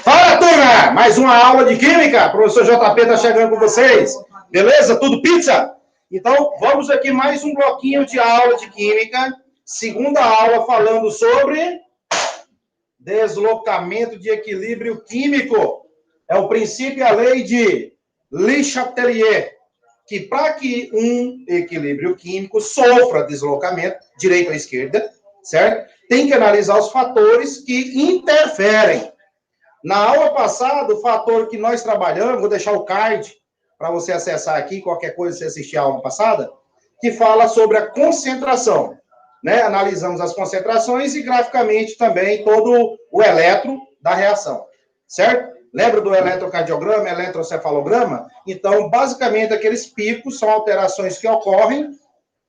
Fala, turma! Mais uma aula de Química. O professor JP está chegando com vocês. Beleza? Tudo pizza? Então, vamos aqui mais um bloquinho de aula de Química. Segunda aula falando sobre deslocamento de equilíbrio químico. É o princípio e a lei de Le Chatelier, que para que um equilíbrio químico sofra deslocamento, direita ou esquerda, certo? Tem que analisar os fatores que interferem. Na aula passada, o fator que nós trabalhamos, vou deixar o card para você acessar aqui, qualquer coisa você assistir a aula passada, que fala sobre a concentração, né? Analisamos as concentrações e graficamente também todo o eletro da reação, certo? Lembra do eletrocardiograma, eletrocefalograma? Então, basicamente, aqueles picos são alterações que ocorrem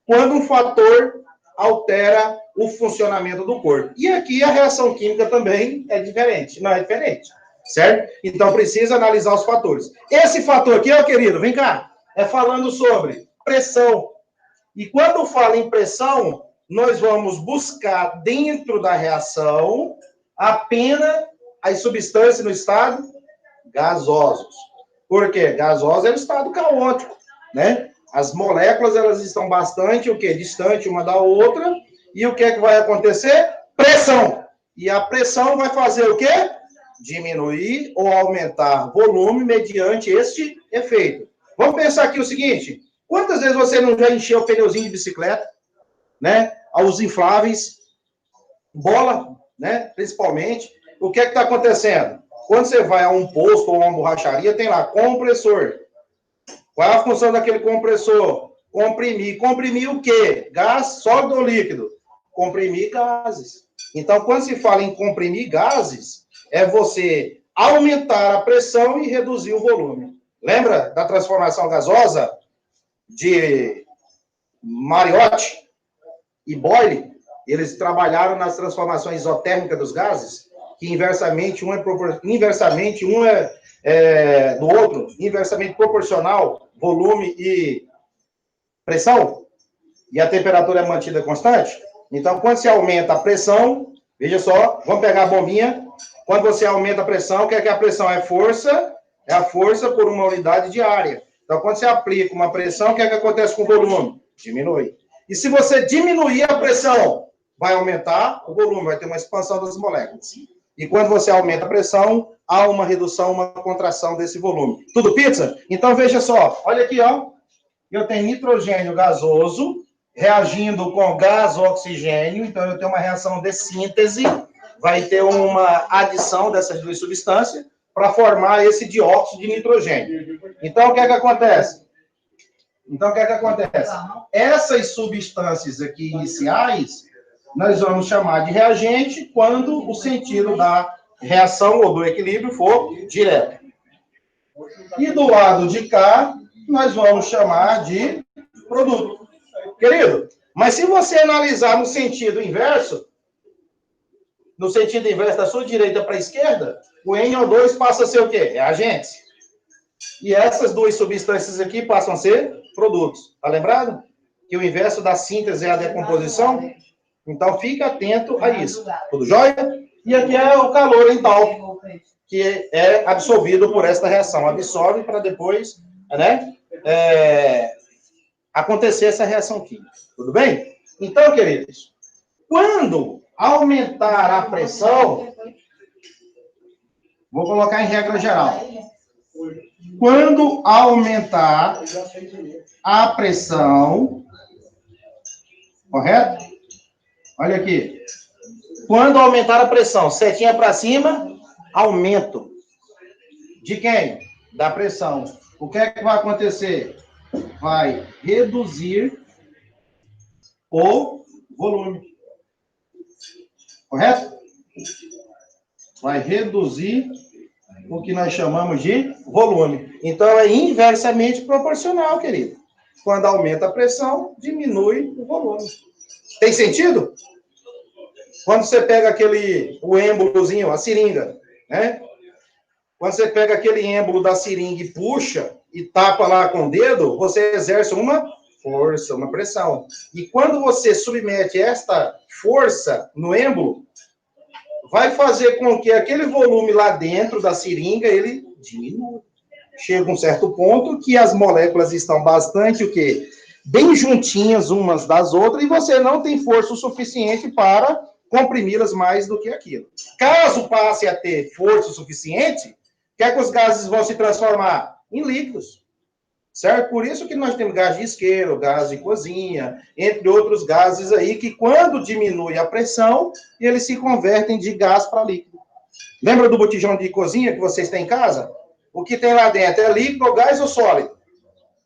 quando um fator altera o funcionamento do corpo. E aqui a reação química também é diferente, não é diferente, certo? Então, precisa analisar os fatores. Esse fator aqui, ó, querido, vem cá, é falando sobre pressão. E quando fala em pressão, nós vamos buscar dentro da reação apenas as substâncias no estado gasosos. Por quê? Gasoso é o estado caótico, né? As moléculas, elas estão bastante, o quê? Distante uma da outra. E o que é que vai acontecer? Pressão. E a pressão vai fazer o quê? Diminuir ou aumentar volume mediante este efeito. Vamos pensar aqui o seguinte. Quantas vezes você não já encheu o pneuzinho de bicicleta, né? Aos infláveis, bola, né? Principalmente. O que é que está acontecendo? Quando você vai a um posto ou a uma borracharia, tem lá compressor. Qual é a função daquele compressor? Comprimir. Comprimir o quê? Gás, sólido ou líquido? Comprimir gases. Então, quando se fala em comprimir gases, é você aumentar a pressão e reduzir o volume. Lembra da transformação gasosa de Mariotti e Boyle? Eles trabalharam nas transformações isotérmicas dos gases, que inversamente um é do outro, inversamente proporcional, volume e pressão, e a temperatura é mantida constante. Então, quando se aumenta a pressão, veja só, vamos pegar a bombinha, quando você aumenta a pressão, o que é a pressão? É a força por uma unidade de área. Então, quando você aplica uma pressão, o que é que acontece com o volume? Diminui. E se você diminuir a pressão, vai aumentar o volume, vai ter uma expansão das moléculas. E quando você aumenta a pressão, há uma redução, uma contração desse volume. Tudo pizza? Então, veja só. Olha aqui, ó. Eu tenho nitrogênio gasoso reagindo com gás oxigênio. Então, eu tenho uma reação de síntese. Vai ter uma adição dessas duas substâncias para formar esse dióxido de nitrogênio. Então, o que é que acontece? Essas substâncias aqui iniciais, nós vamos chamar de reagente quando o sentido da reação ou do equilíbrio for direto. E do lado de cá, nós vamos chamar de produto. Querido, mas se você analisar no sentido inverso da sua direita para a esquerda, o NO2 passa a ser o quê? Reagentes. E essas duas substâncias aqui passam a ser produtos. Tá lembrado? Que o inverso da síntese é a decomposição? Então, fique atento a isso. Tudo jóia? E aqui é o calor entálpico, que é absorvido por esta reação. Absorve para depois, né, acontecer essa reação química. Tudo bem? Então, queridos, quando aumentar a pressão, vou colocar em regra geral. Quando aumentar a pressão, correto? Olha aqui. Quando aumentar a pressão, setinha para cima, aumento. De quem? Da pressão. O que é que vai acontecer? Vai reduzir o volume. Correto? Vai reduzir o que nós chamamos de volume. Então, é inversamente proporcional, querido. Quando aumenta a pressão, diminui o volume. Tem sentido? Quando você pega o êmbolozinho, a seringa, né? Quando você pega aquele êmbolo da seringa e puxa e tapa lá com o dedo, você exerce uma força, uma pressão. E quando você submete esta força no êmbolo, vai fazer com que aquele volume lá dentro da seringa, ele diminua. Chega um certo ponto que as moléculas estão bastante, o quê? Bem juntinhas umas das outras, e você não tem força o suficiente para comprimi-las mais do que aquilo. Caso passe a ter força o suficiente, o que é que os gases vão se transformar? Em líquidos. Certo? Por isso que nós temos gás de isqueiro, gás de cozinha, entre outros gases aí, que quando diminui a pressão, eles se convertem de gás para líquido. Lembra do botijão de cozinha que vocês têm em casa? O que tem lá dentro é líquido, gás ou sólido?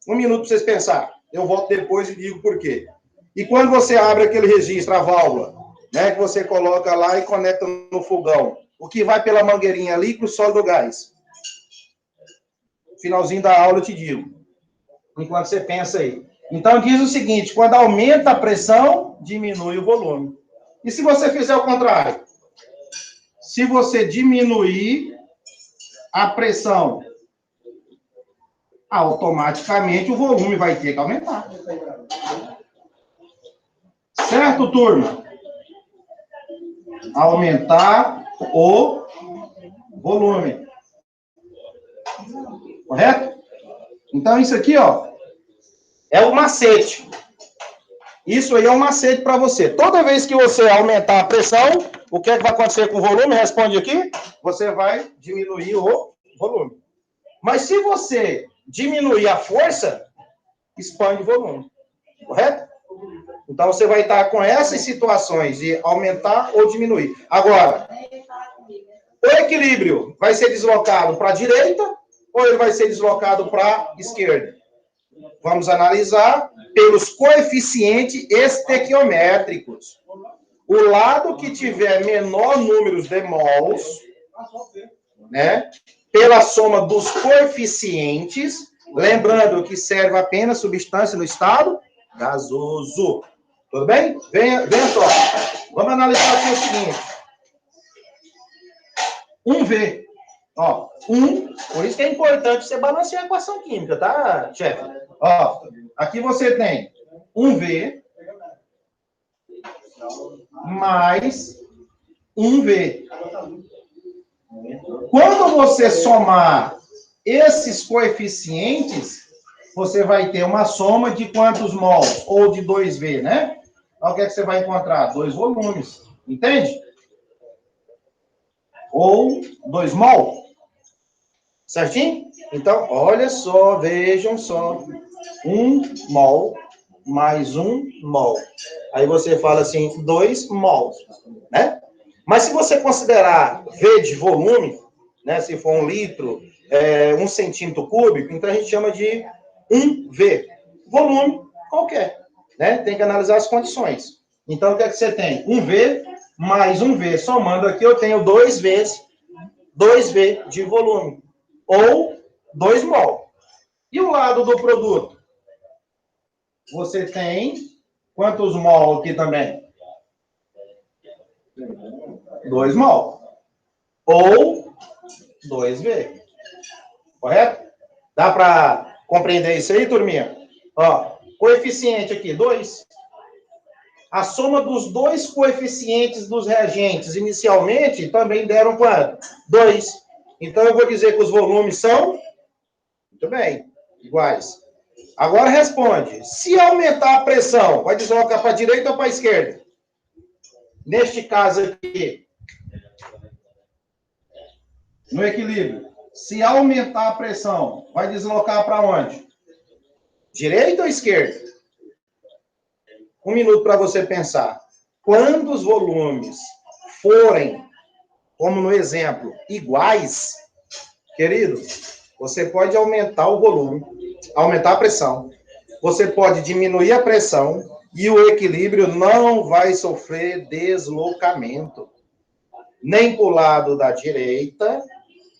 Um minuto para vocês pensar. Eu volto depois e digo por quê. E quando você abre aquele registro, a válvula, né, que você coloca lá e conecta no fogão, o que vai pela mangueirinha, líquido, sólido ou gás? Finalzinho da aula eu te digo. Enquanto você pensa aí. Então, diz o seguinte, quando aumenta a pressão, diminui o volume. E se você fizer o contrário? Se você diminuir a pressão, automaticamente o volume vai ter que aumentar. Certo, turma? Aumentar o volume. Correto? Então, isso aqui, ó, é o macete. Isso aí é um macete para você. Toda vez que você aumentar a pressão, o que é que vai acontecer com o volume? Responde aqui. Você vai diminuir o volume. Mas se você diminuir a força, expande o volume. Correto? Então, você vai estar com essas situações de aumentar ou diminuir. Agora, o equilíbrio vai ser deslocado para a direita ou ele vai ser deslocado para a esquerda? Vamos analisar pelos coeficientes estequiométricos. O lado que tiver menor número de mols, né, pela soma dos coeficientes, lembrando que serve apenas substância no estado gasoso. Tudo bem? Venha só. Vamos analisar aqui o seguinte. 1V. Ó, por isso que é importante você balancear a equação química, tá, chefe? Ó, aqui você tem 1V mais 1V. Quando você somar esses coeficientes, você vai ter uma soma de quantos mols? Ou de 2V, né? Então, o que é que você vai encontrar? 2 volumes. Entende? Ou 2 mol. Certinho? Então, olha só, vejam só. 1 mol mais 1 mol. Aí você fala assim, 2 mols, né? Mas se você considerar V de volume, né? Se for 1 litro, 1 centímetro cúbico, então a gente chama de 1V. Volume qualquer, né? Tem que analisar as condições. Então, o que é que você tem? 1V mais 1V. Somando aqui, eu tenho 2V de volume. Ou 2 mol. E o lado do produto? Você tem quantos mol aqui também? 2 mol. Ou 2V. Correto? Dá para compreender isso aí, turminha? Ó, coeficiente aqui, 2. A soma dos dois coeficientes dos reagentes inicialmente também deram quanto? 2. Então, eu vou dizer que os volumes são, muito bem, iguais. Agora responde. Se aumentar a pressão, vai deslocar para a direita ou para a esquerda? Neste caso aqui, no equilíbrio, se aumentar a pressão, vai deslocar para onde? Direita ou esquerda? 1 minuto para você pensar. Quando os volumes forem, como no exemplo, iguais, querido, você pode aumentar o volume, aumentar a pressão. Você pode diminuir a pressão e o equilíbrio não vai sofrer deslocamento. Nem para o lado da direita,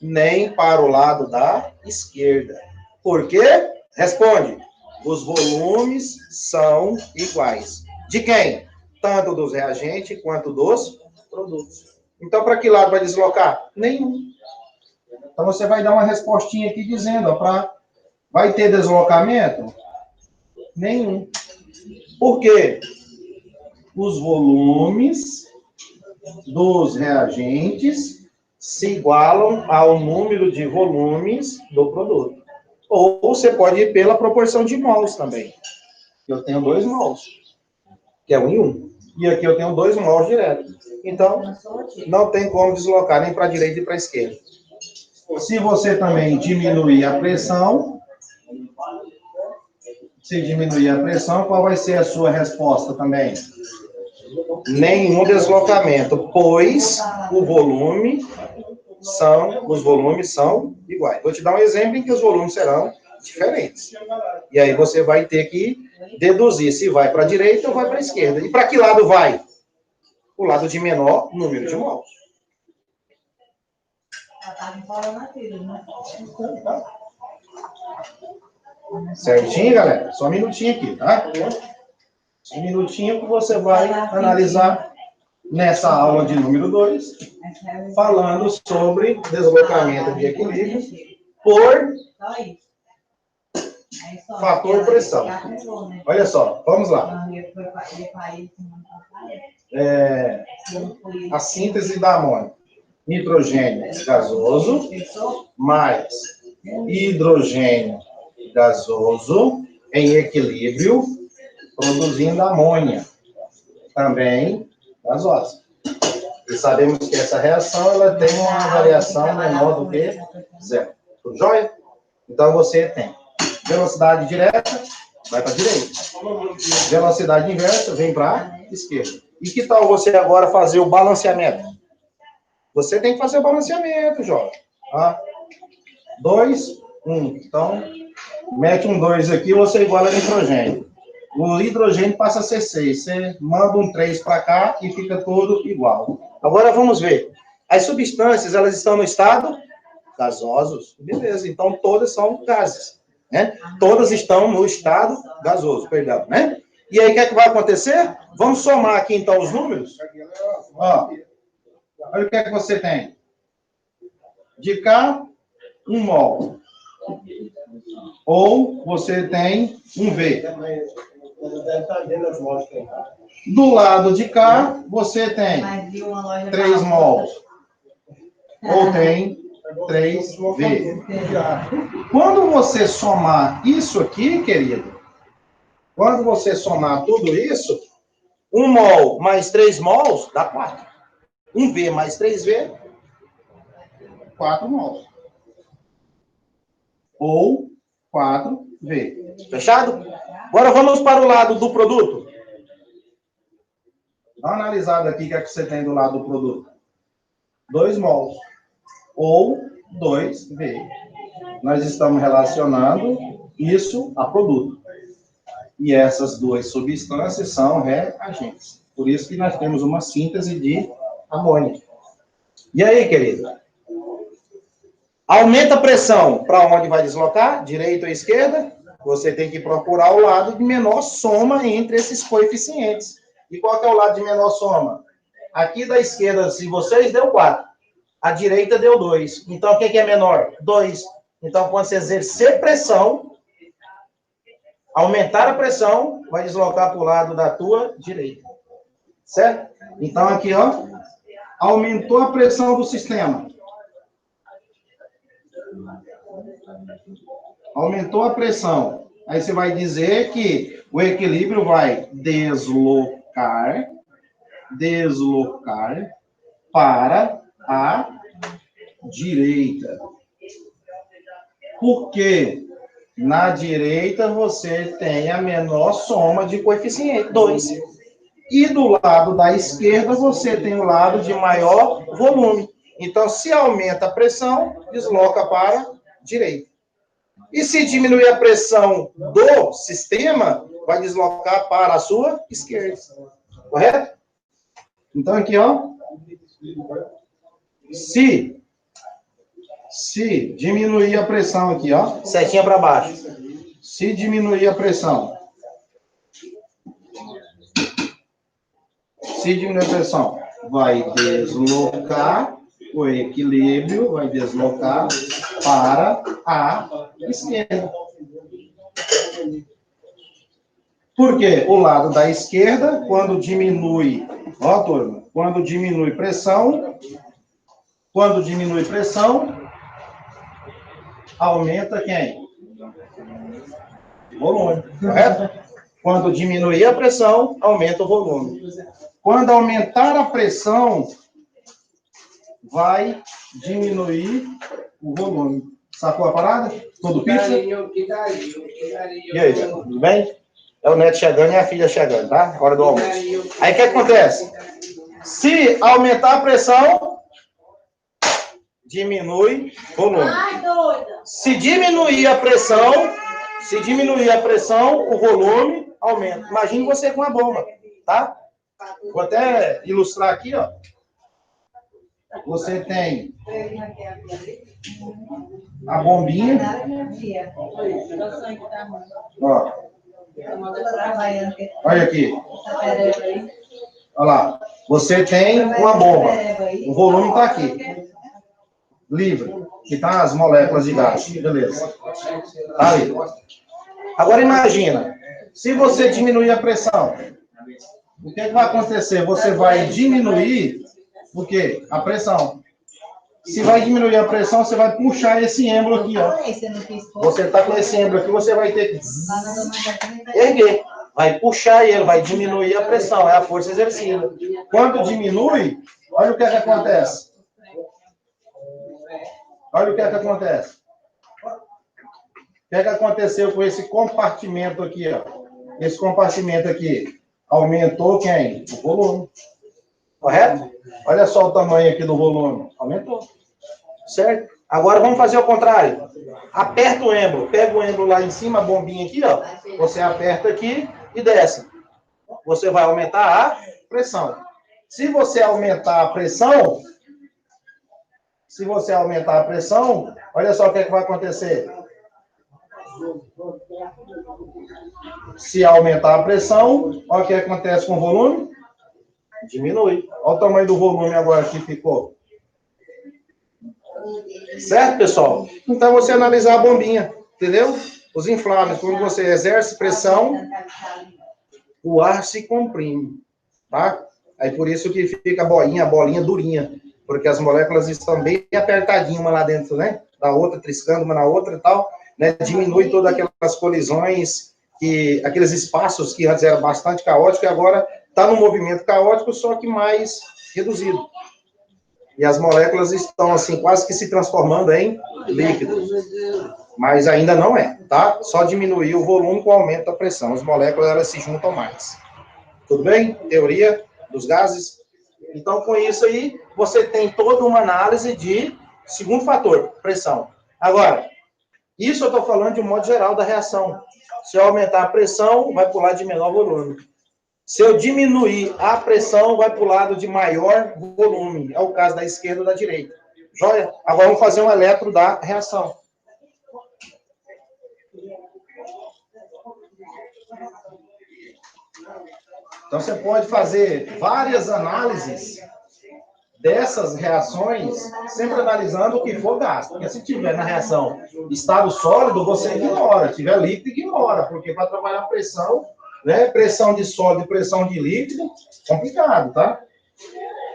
nem para o lado da esquerda. Por quê? Responde. Os volumes são iguais. De quem? Tanto dos reagentes quanto dos produtos. Então, para que lado vai deslocar? Nenhum. Então, você vai dar uma respostinha aqui dizendo, ó, vai ter deslocamento? Nenhum. Por quê? Os volumes dos reagentes se igualam ao número de volumes do produto. Ou você pode ir pela proporção de mols também. Eu tenho 2 mols, que é 1 em 1. E aqui eu tenho 2 mols direto. Então, não tem como deslocar nem para a direita e para a esquerda. Se você também diminuir a pressão, qual vai ser a sua resposta também? Nenhum deslocamento, pois os volumes são iguais. Vou te dar um exemplo em que os volumes serão diferentes. E aí você vai ter que deduzir se vai para a direita ou vai para a esquerda. E para que lado vai? O lado de menor número de mols. Certinho, galera? Só um minutinho aqui, tá? Um minutinho que você vai analisar nessa aula de número 2, falando sobre deslocamento de equilíbrio por fator pressão. Olha só, vamos lá. A síntese da amônia. Nitrogênio gasoso mais hidrogênio gasoso em equilíbrio, produzindo amônia, também gasosa. E sabemos que essa reação ela tem uma variação menor do que zero. Tudo jóia? Então você tem velocidade direta, vai para a direita. Velocidade inversa, vem para a esquerda. E que tal você agora fazer o balanceamento? Você tem que fazer o balanceamento, jovem. 2, 1. Então, mete um 2 aqui, você iguala nitrogênio. O hidrogênio passa a ser 6. Você manda um 3 para cá e fica tudo igual. Agora vamos ver. As substâncias, elas estão no estado gasosos. Beleza, então todas são gases. Né? Todas estão no estado gasoso, perdão. Né? E aí, o que é que vai acontecer? Vamos somar aqui, então, os números. Ó, olha o que é que você tem. De cá, 1 mol. Ou você tem um V. Do lado de cá, você tem 3 mols. Ou tem 3V. Quando você somar isso aqui, querido, quando você somar tudo isso, 1 mol mais 3 mols dá 4. 1V mais 3V, 4 mols. Ou 4V. Fechado? Agora vamos para o lado do produto. Dá uma analisada aqui o que é que você tem do lado do produto. 2 mols. Ou 2V. Nós estamos relacionando isso a produto. E essas duas substâncias são reagentes. Por isso que nós temos uma síntese de amônia. E aí, querido? Aumenta a pressão. Para onde vai deslocar? Direita ou esquerda? Você tem que procurar o lado de menor soma entre esses coeficientes. E qual que é o lado de menor soma? Aqui da esquerda, se vocês, deu 4. A direita deu 2. Então, o que é menor? 2. Então, quando você exercer pressão, aumentar a pressão, vai deslocar para o lado da tua direita. Certo? Então, aqui, ó, aumentou a pressão do sistema. Aumentou a pressão. Aí você vai dizer que o equilíbrio vai deslocar para a direita. Porque na direita você tem a menor soma de coeficiente, 2. E do lado da esquerda você tem o lado de maior volume. Então, se aumenta a pressão, desloca para a direita. E se diminuir a pressão do sistema, vai deslocar para a sua esquerda. Correto? Então, aqui, ó. Se diminuir a pressão aqui, ó. Setinha para baixo. Se diminuir a pressão. Se diminuir a pressão, vai deslocar o equilíbrio, vai deslocar para a esquerda. Porque o lado da esquerda, quando diminui, ó, turma, quando diminui pressão, aumenta quem? Volume, correto? Quando diminuir a pressão, aumenta o volume. Quando aumentar a pressão, vai diminuir o volume. Sacou a parada? Tudo pizza? E aí, tudo bem? É o neto chegando e a filha chegando, tá? Hora do almoço. Aí o que acontece? Se aumentar a pressão, diminui o volume. Se diminuir a pressão, o volume aumenta. Imagine você com uma bomba, tá? Vou até ilustrar aqui, ó. Você tem a bombinha. Ó. Olha aqui. Olha lá. Você tem uma bomba. O volume está aqui. Livre. Que está as moléculas de gás. Beleza. Tá ali. Agora imagina. Se você diminuir a pressão, o que vai acontecer? Você vai diminuir o quê? A pressão. Se vai diminuir a pressão, você vai puxar esse êmbolo aqui, ó. Você está com esse êmbolo aqui, você vai ter que erguer. Vai puxar ele, vai diminuir a pressão. É a força exercida. Quando diminui, olha o que acontece. Olha o que acontece. O que aconteceu com esse compartimento aqui, ó? Esse compartimento aqui aumentou quem? O volume. Correto? Olha só o tamanho aqui do volume. Aumentou. Certo? Agora vamos fazer o contrário. Aperta o êmbolo. Pega o êmbolo lá em cima, a bombinha aqui, ó. Você aperta aqui e desce. Você vai aumentar a pressão. Se você aumentar a pressão, olha só o que vai acontecer. Se aumentar a pressão, olha o que acontece com o volume. Diminui. Olha o tamanho do volume agora que ficou. Certo, pessoal? Então, você analisar a bombinha, entendeu? Os infláveis, quando você exerce pressão, o ar se comprime, tá? Aí, por isso que fica a bolinha durinha, porque as moléculas estão bem apertadinhas uma lá dentro, né? Da outra, triscando uma na outra e tal, né? Diminui todas aquelas colisões, aqueles espaços que antes eram bastante caóticos, e agora está no movimento caótico, só que mais reduzido. E as moléculas estão, assim, quase que se transformando em líquidos. Mas ainda não é, tá? Só diminuir o volume com o aumento da pressão. As moléculas, elas se juntam mais. Tudo bem? Teoria dos gases? Então, com isso aí, você tem toda uma análise de segundo fator, pressão. Agora, isso eu estou falando de um modo geral da reação. Se eu aumentar a pressão, vai para o lado de menor volume. Se eu diminuir a pressão, vai para o lado de maior volume. É o caso da esquerda ou da direita. Joia? Agora vamos fazer um eletro da reação. Então, você pode fazer várias análises dessas reações, sempre analisando o que for gasto. Porque se tiver na reação estado sólido, você ignora. Se tiver líquido, ignora. Porque para trabalhar pressão, né? Pressão de sólido e pressão de líquido, complicado, tá?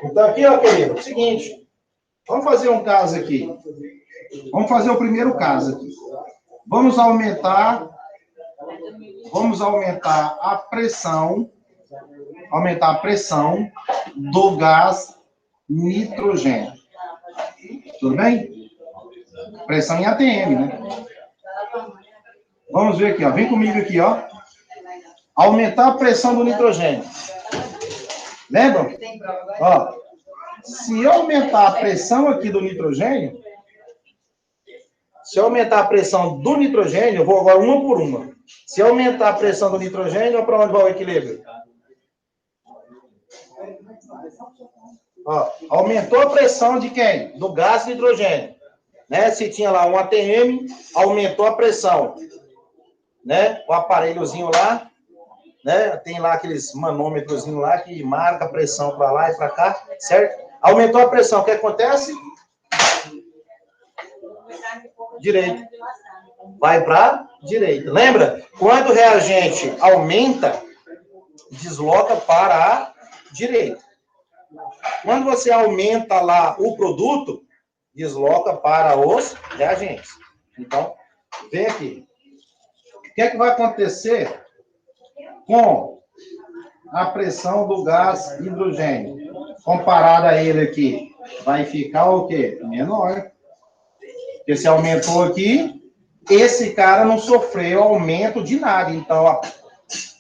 Então, aqui, ó, querido, é o seguinte. Vamos fazer um caso aqui. Vamos fazer o primeiro caso aqui. Vamos aumentar a pressão do gás nitrogênio. Tudo bem? Pressão em ATM, né? Vamos ver aqui, ó. Vem comigo aqui, ó. Aumentar a pressão do nitrogênio. Lembram? Ó, se eu aumentar a pressão aqui do nitrogênio, eu vou agora uma por uma. Se eu aumentar a pressão do nitrogênio, para onde vai o equilíbrio? Ó, aumentou a pressão de quem? Do gás nitrogênio. Né? Se tinha lá um ATM, aumentou a pressão. Né? O aparelhozinho lá, né? Tem lá aqueles manômetrozinhos lá que marca a pressão para lá e para cá, certo? Aumentou a pressão, o que acontece? Direito. vai para a direita. Lembra? Quando o reagente aumenta, desloca para a direita. Quando você aumenta lá o produto, desloca para os reagentes. Então, vem aqui. O que é que vai acontecer com a pressão do gás hidrogênio? Comparado a ele aqui, vai ficar o quê? Menor. Porque se aumentou aqui, esse cara não sofreu aumento de nada. Então,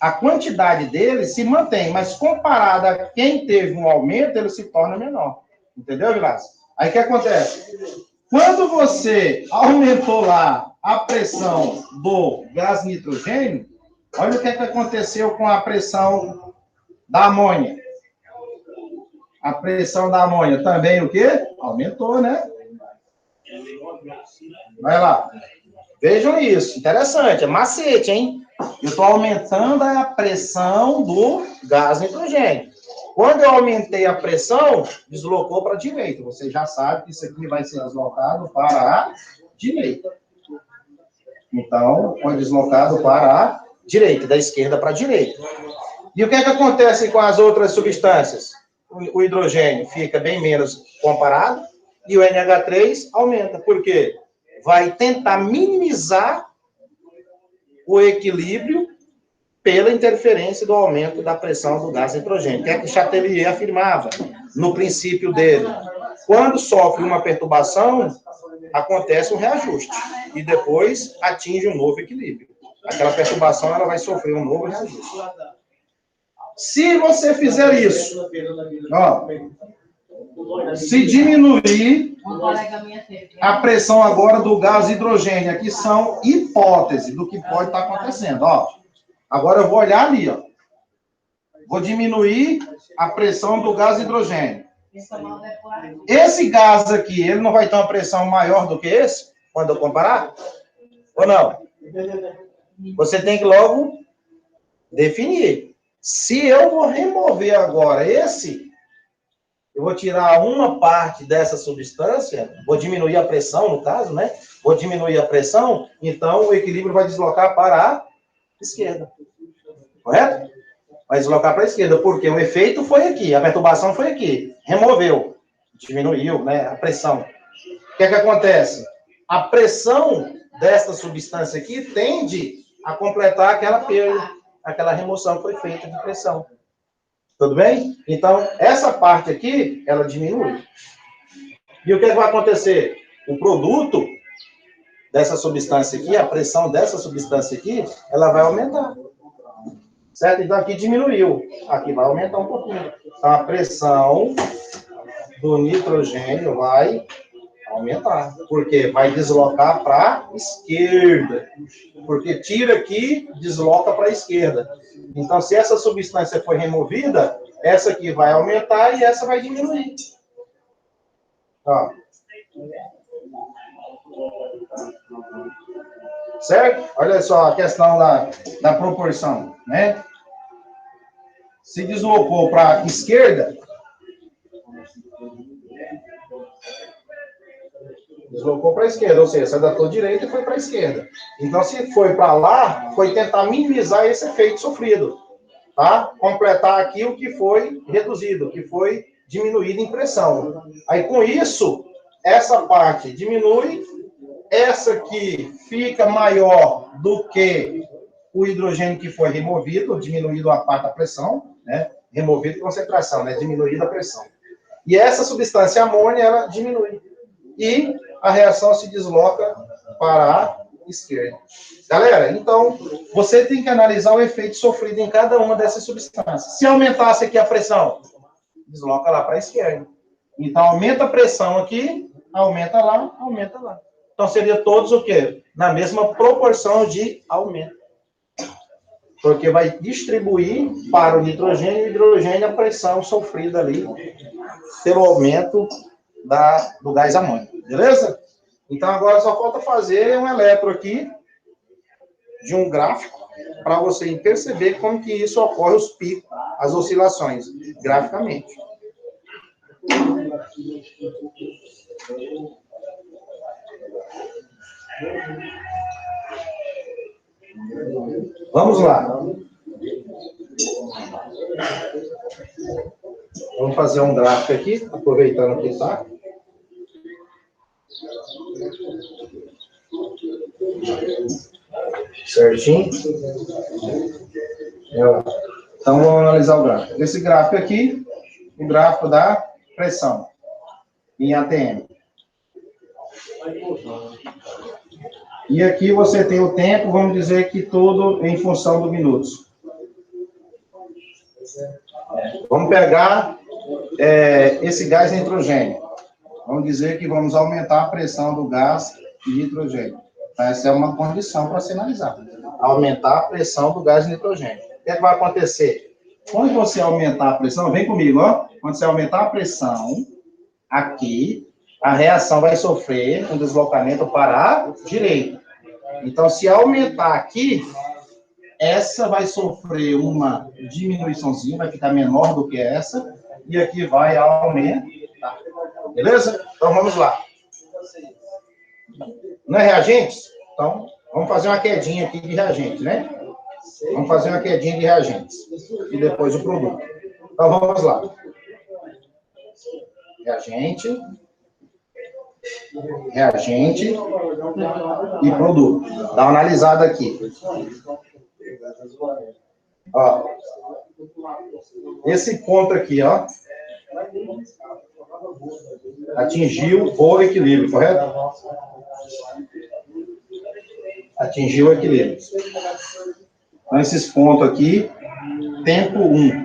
a quantidade dele se mantém, mas comparado a quem teve um aumento, ele se torna menor. Entendeu, Vilas? Aí o que acontece? Quando você aumentou lá a pressão do gás nitrogênio, olha o que aconteceu com a pressão da amônia. A pressão da amônia também o quê? Aumentou, né? Vai lá. Vejam isso. Interessante. É macete, hein? Eu estou aumentando a pressão do gás nitrogênio. Quando eu aumentei a pressão, deslocou para a direita. Você já sabe que isso aqui vai ser deslocado para a direita. Então, foi deslocado para a direita, da esquerda para a direita. E o que é que acontece com as outras substâncias? O hidrogênio fica bem menos comparado e o NH3 aumenta. Por quê? Vai tentar minimizar o equilíbrio pela interferência do aumento da pressão do gás nitrogênio. O que é que Chatelier afirmava no princípio dele? Quando sofre uma perturbação, acontece um reajuste e depois atinge um novo equilíbrio. Aquela perturbação ela vai sofrer um novo reajuste. Se você fizer isso, ó, se diminuir a pressão agora do gás hidrogênio, aqui são hipóteses do que pode estar acontecendo, ó. Agora eu vou olhar ali, ó. Vou diminuir a pressão do gás hidrogênio. Esse gás aqui, ele não vai ter uma pressão maior do que esse, quando eu comparar? Ou não? Você tem que logo definir. Se eu vou remover agora esse, eu vou tirar uma parte dessa substância, vou diminuir a pressão, no caso, né? Vou diminuir a pressão, então o equilíbrio vai deslocar para a esquerda. Correto? Vai deslocar para a esquerda, porque o efeito foi aqui, a perturbação foi aqui. Removeu, diminuiu, né, a pressão. O que é que acontece? A pressão desta substância aqui tende a completar aquela perda, aquela remoção que foi feita de pressão. Tudo bem? Então, essa parte aqui, ela diminui. E o que vai acontecer? O produto dessa substância aqui, a pressão dessa substância aqui, ela vai aumentar. Certo? Então, aqui diminuiu. Aqui vai aumentar um pouquinho. Então, a pressão do nitrogênio vai aumentar. Porque vai deslocar para a esquerda. Porque tira aqui, desloca para a esquerda. Então, se essa substância for removida, essa aqui vai aumentar e essa vai diminuir. Ó. Certo? Olha só a questão da proporção, né? Se deslocou para a esquerda, deslocou para a esquerda, ou seja, saiu da tua direita e foi para a esquerda. Então, se foi para lá, foi tentar minimizar esse efeito sofrido, tá? Completar aqui o que foi reduzido, o que foi diminuído em pressão. Aí, com isso, essa parte diminui, essa aqui fica maior do que o hidrogênio que foi removido, diminuído a parte da pressão, né? Removido a concentração, né? Diminuída a pressão. E essa substância amônia, ela diminui. E a reação se desloca para a esquerda. Galera, então, você tem que analisar o efeito sofrido em cada uma dessas substâncias. Se aumentasse aqui a pressão, desloca lá para a esquerda. Então, aumenta a pressão aqui, aumenta lá, aumenta lá. Então, seria todos o quê? Na mesma proporção de aumento. Porque vai distribuir para o nitrogênio e o hidrogênio a pressão sofrida ali pelo aumento do gás amônio. Beleza? Então, agora só falta fazer um eletro aqui de um gráfico para você perceber como que isso ocorre, os picos, as oscilações, graficamente. Vamos lá. Vamos fazer um gráfico aqui, aproveitando que está. Certinho. Então, vamos analisar o gráfico. Esse gráfico aqui, o gráfico da pressão em ATM. E aqui você tem o tempo, vamos dizer que tudo em função do minutos. Vamos pegar esse gás nitrogênio. Vamos dizer que vamos aumentar a pressão do gás nitrogênio. Então, essa é uma condição para ser analisada. Aumentar a pressão do gás nitrogênio. O que é que vai acontecer? Quando você aumentar a pressão, vem comigo, ó. Quando você aumentar a pressão, aqui, a reação vai sofrer um deslocamento para a direita. Então, se aumentar aqui, essa vai sofrer uma diminuiçãozinha, vai ficar menor do que essa, e aqui vai aumentar. Beleza? Então, vamos lá. Não é reagentes? Então, vamos fazer uma quedinha aqui de reagente, né? Vamos fazer uma quedinha de reagentes. E depois o produto. Então, vamos lá. Reagente e produto. Dá uma analisada aqui. Ó. Esse ponto aqui, ó. Atingiu o equilíbrio, correto? Atingiu o equilíbrio. Então, esses pontos aqui, tempo 1.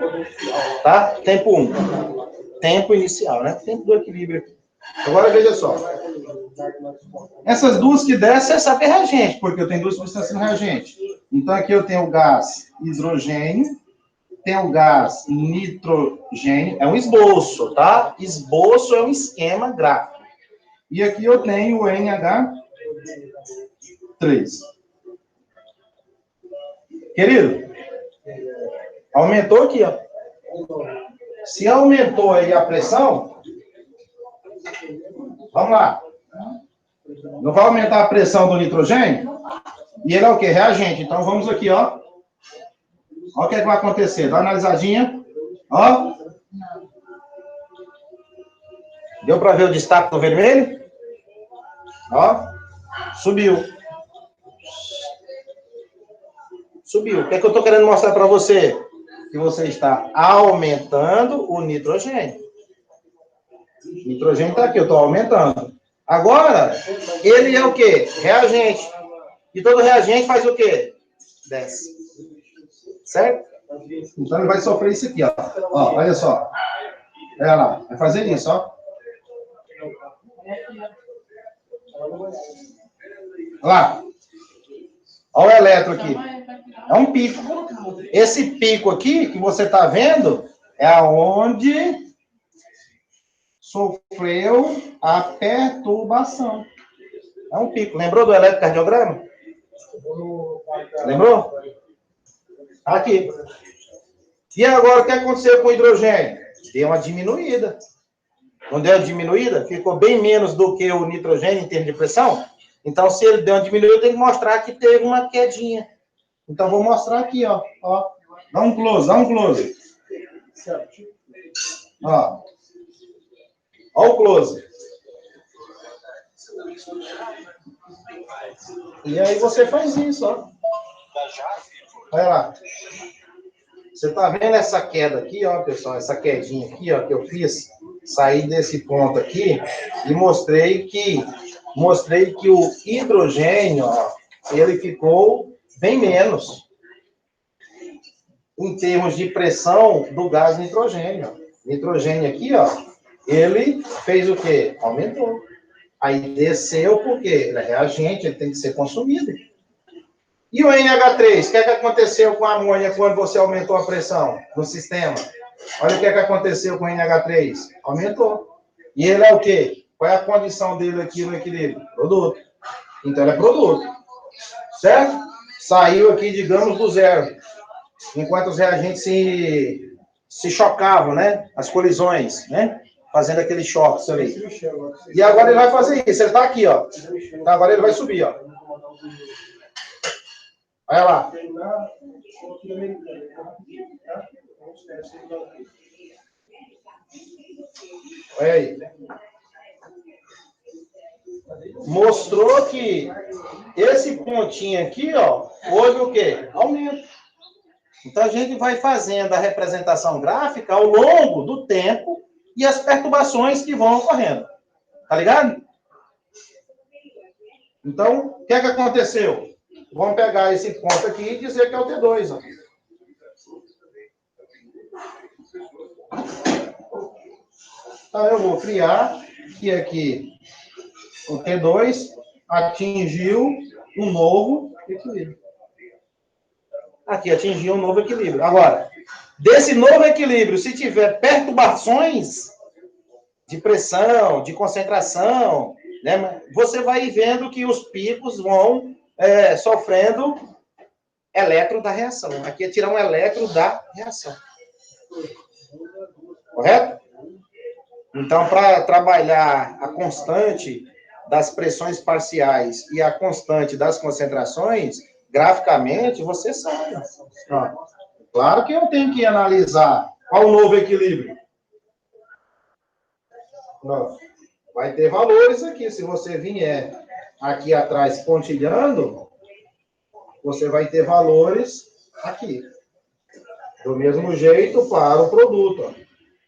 Tá? Tempo 1. Tempo inicial, né? Tempo do equilíbrio aqui. Agora, veja só. Essas duas que descem, você sabe que é reagente, porque eu tenho duas substâncias no reagente. Então, aqui eu tenho o gás hidrogênio, tem o gás nitrogênio, é um esboço, tá? Esboço é um esquema gráfico. E aqui eu tenho o NH3. Querido, aumentou aqui, ó. Se aumentou aí a pressão, vamos lá. Não vai aumentar a pressão do nitrogênio? E ele é o quê? Reagente. Então, vamos aqui, ó. Olha o que é que vai acontecer. Dá uma analisadinha. Ó. Deu para ver o destaque do vermelho? Ó. Subiu. Subiu. O que é que eu estou querendo mostrar para você? Que você está aumentando o nitrogênio. O nitrogênio está aqui, eu estou aumentando. Agora, ele é o quê? Reagente. E todo reagente faz o quê? Desce. Certo? Então, ele vai sofrer isso aqui, ó. Ó, olha só. Olha lá. Vai fazer isso, ó. Olha lá. Olha o elétron aqui. É um pico. Esse pico aqui, que você está vendo, é aonde sofreu a perturbação. É um pico. Lembrou do eletrocardiograma? Lembrou? Aqui. E agora, o que aconteceu com o hidrogênio? Deu uma diminuída. Não deu uma diminuída? Ficou bem menos do que o nitrogênio em termos de pressão? Então, se ele deu uma diminuída, tem que mostrar que teve uma quedinha. Então, vou mostrar aqui, ó. Ó. Dá um close, dá um close. Ó. Ó o close. E aí você faz isso, ó. Olha lá. Você tá vendo essa queda aqui, ó, pessoal? Essa quedinha aqui, ó, que eu fiz. Saí desse ponto aqui e mostrei que o hidrogênio, ó, ele ficou bem menos em termos de pressão do gás nitrogênio. Nitrogênio aqui, ó, ele fez o quê? Aumentou. Aí desceu porque ele é reagente, ele tem que ser consumido. E o NH3? O que é que aconteceu com a amônia quando você aumentou a pressão no sistema? Olha o que é que aconteceu com o NH3. Aumentou. E ele é o quê? Qual é a condição dele aqui no equilíbrio? Produto. Então, ele é produto. Certo? Saiu aqui, digamos, do zero. Enquanto os reagentes se chocavam, né? As colisões, né? Fazendo aqueles choques ali. E agora ele vai fazer isso. Ele está aqui, ó. Então, agora ele vai subir, ó. Olha lá. Olha aí. Mostrou que esse pontinho aqui, ó, houve o quê? Aumento. Então, a gente vai fazendo a representação gráfica ao longo do tempo e as perturbações que vão ocorrendo. Tá ligado? Então, o que é que aconteceu? Vamos pegar esse ponto aqui e dizer que é o T2. Ó. Então, eu vou criar que aqui o T2 atingiu um novo equilíbrio. Aqui atingiu um novo equilíbrio. Agora, desse novo equilíbrio, se tiver perturbações de pressão, de concentração, né, você vai vendo que os picos vão sofrendo elétron da reação. Aqui é tirar um elétron da reação. Correto? Então, para trabalhar a constante das pressões parciais e a constante das concentrações, graficamente, você sabe. Claro que eu tenho que analisar qual o novo equilíbrio. Não. Vai ter valores aqui. Se você vier aqui atrás pontilhando, você vai ter valores aqui. Do mesmo jeito para o produto.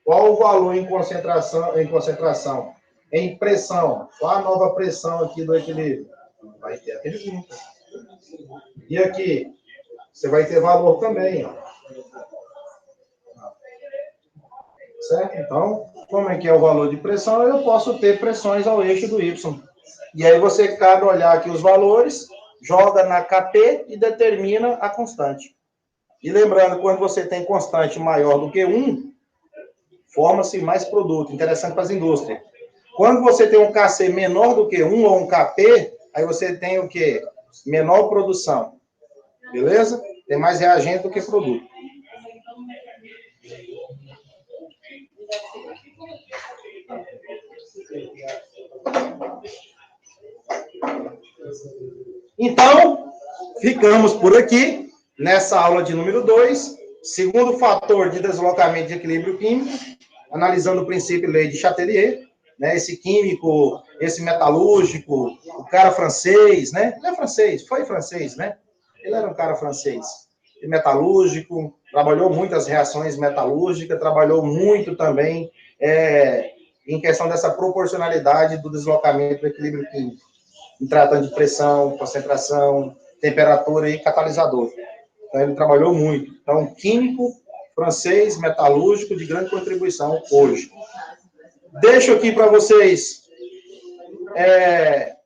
Qual o valor em concentração? Em pressão. Qual a nova pressão aqui do equilíbrio? Vai ter a pergunta. E aqui? Você vai ter valor também. Ó. Certo? Então, como é que é o valor de pressão? Eu posso ter pressões ao eixo do Y. E aí você, cabe olhar aqui os valores, joga na KP e determina a constante. E lembrando, quando você tem constante maior do que 1, forma-se mais produto. Interessante para as indústrias. Quando você tem um KC menor do que 1 ou um KP, aí você tem o quê? Menor produção. Beleza? Tem mais reagente do que produto. Então, ficamos por aqui, nessa aula de número 2, segundo fator de deslocamento de equilíbrio químico, analisando o princípio e lei de Chatelier, né, esse químico, esse metalúrgico, o cara francês, né? Ele é francês, foi francês, né? Ele era um cara francês, metalúrgico, trabalhou muito as reações metalúrgicas, trabalhou muito também em questão dessa proporcionalidade do deslocamento do equilíbrio químico, em tratando de pressão, concentração, temperatura e catalisador. Então, ele trabalhou muito. Então, químico, francês, metalúrgico, de grande contribuição hoje. Deixo aqui para vocês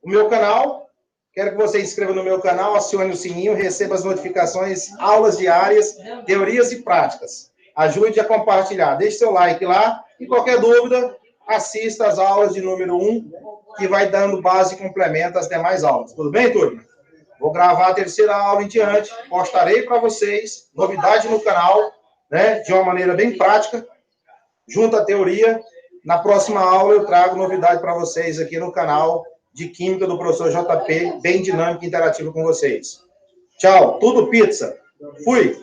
o meu canal. Quero que você se inscreva no meu canal, acione o sininho, receba as notificações, aulas diárias, teorias e práticas. Ajude a compartilhar. Deixe seu like lá e qualquer dúvida, assista às aulas de número 1, que vai dando base e complemento às demais aulas. Tudo bem, turma? Vou gravar a terceira aula em diante, postarei para vocês, novidade no canal, né, de uma maneira bem prática, junto à teoria. Na próxima aula eu trago novidade para vocês aqui no canal de Química do professor JP, bem dinâmico e interativo com vocês. Tchau, tudo pizza. Fui.